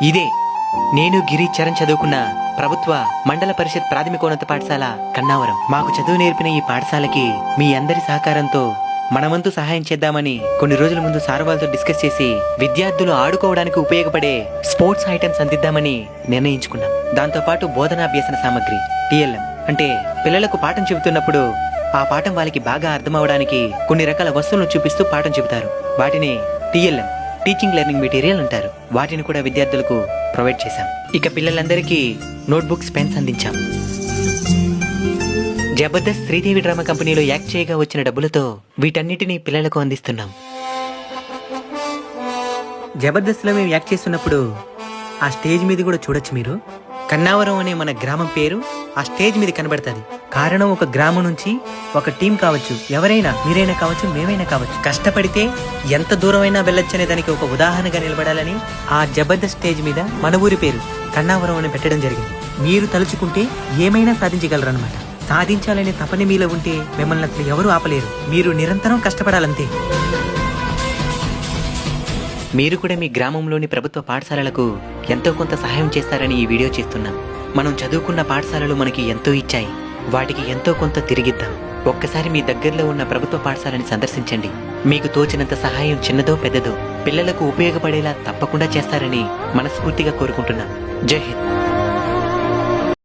ఇదే నేను గిరి చరణ్ చదువుకున్న ప్రభుత్వ మండల పరిషత్ ప్రాథమికోన్నత పాఠశాల కన్నావరం. మాకు చదువు నేర్పిన ఈ పాఠశాలకి మీ అందరి సహకారంతో మనమంతు సహాయం చేద్దామని కొన్ని రోజుల ముందు సార్ వాళ్ళతో డిస్కస్ చేసి విద్యార్థులు ఆడుకోవడానికి ఉపయోగపడే స్పోర్ట్స్ ఐటమ్స్ అందిద్దామని నిర్ణయించుకున్నాం. దాంతోపాటు బోధనాభ్యసన సామగ్రి TLM అంటే పిల్లలకు పాఠం చెబుతున్నప్పుడు ఆ పాఠం వాళ్ళకి బాగా అర్థమవడానికి కొన్ని రకాల వస్తువులను చూపిస్తూ పాఠం చెబుతారు. వాటిని TLM టీచింగ్ లెర్నింగ్ మెటీరియల్ అంటారు. వాటిని కూడా విద్యార్థులకు ప్రొవైడ్ చేశాం. ఇక పిల్లలందరికీ నోట్బుక్స్, పెన్స్ అందించాం. జబర్దస్త్ శ్రీదేవి డ్రామా కంపెనీలో యాక్ట్ చేయగా వచ్చిన డబ్బులతో వీటన్నిటినీ పిల్లలకు అందిస్తున్నాం. జబర్దస్త్ లో మేము యాక్ట్ చేస్తున్నప్పుడు ఆ స్టేజ్ మీద కూడా చూడొచ్చు మీరు. కన్నావరం అనే మన గ్రామం పేరు ఆ స్టేజ్ మీద కనబడుతుంది. కారణం ఒక గ్రామం నుంచి ఒక టీం కావచ్చు, ఎవరైనా, మీరైనా కావచ్చు, మేమైనా కావచ్చు, కష్టపడితే ఎంత దూరమైనా వెళ్ళొచ్చనే దానికి ఒక ఉదాహరణగా నిలబడాలని ఆ జబర్దస్త్ స్టేజ్ మీద మన ఊరి పేరు కన్నావరం అని పెట్టడం జరిగింది. మీరు తలుచుకుంటే ఏమైనా సాధించగలరన్నమాట. సాధించాలనే తపన మీలో ఉంటే మిమ్మల్ని అసలు ఎవరూ ఆపలేరు. మీరు నిరంతరం కష్టపడాలంతే. మీరు కూడా మీ గ్రామంలోని ప్రభుత్వ పాఠశాలలకు ఎంతో కొంత సహాయం చేస్తారని ఈ వీడియో చేస్తున్నాం. మనం చదువుకున్న పాఠశాలలు మనకి ఎంతో ఇచ్చాయి. వాటికి ఎంతో కొంత తిరిగిద్దాం. ఒక్కసారి మీ దగ్గరలో ఉన్న ప్రభుత్వ పాఠశాలని సందర్శించండి. మీకు తోచినంత సహాయం చిన్నదో పెద్దదో పిల్లలకు ఉపయోగపడేలా తప్పకుండా చేస్తారని మనస్ఫూర్తిగా కోరుకుంటున్నాం. జై హింద్.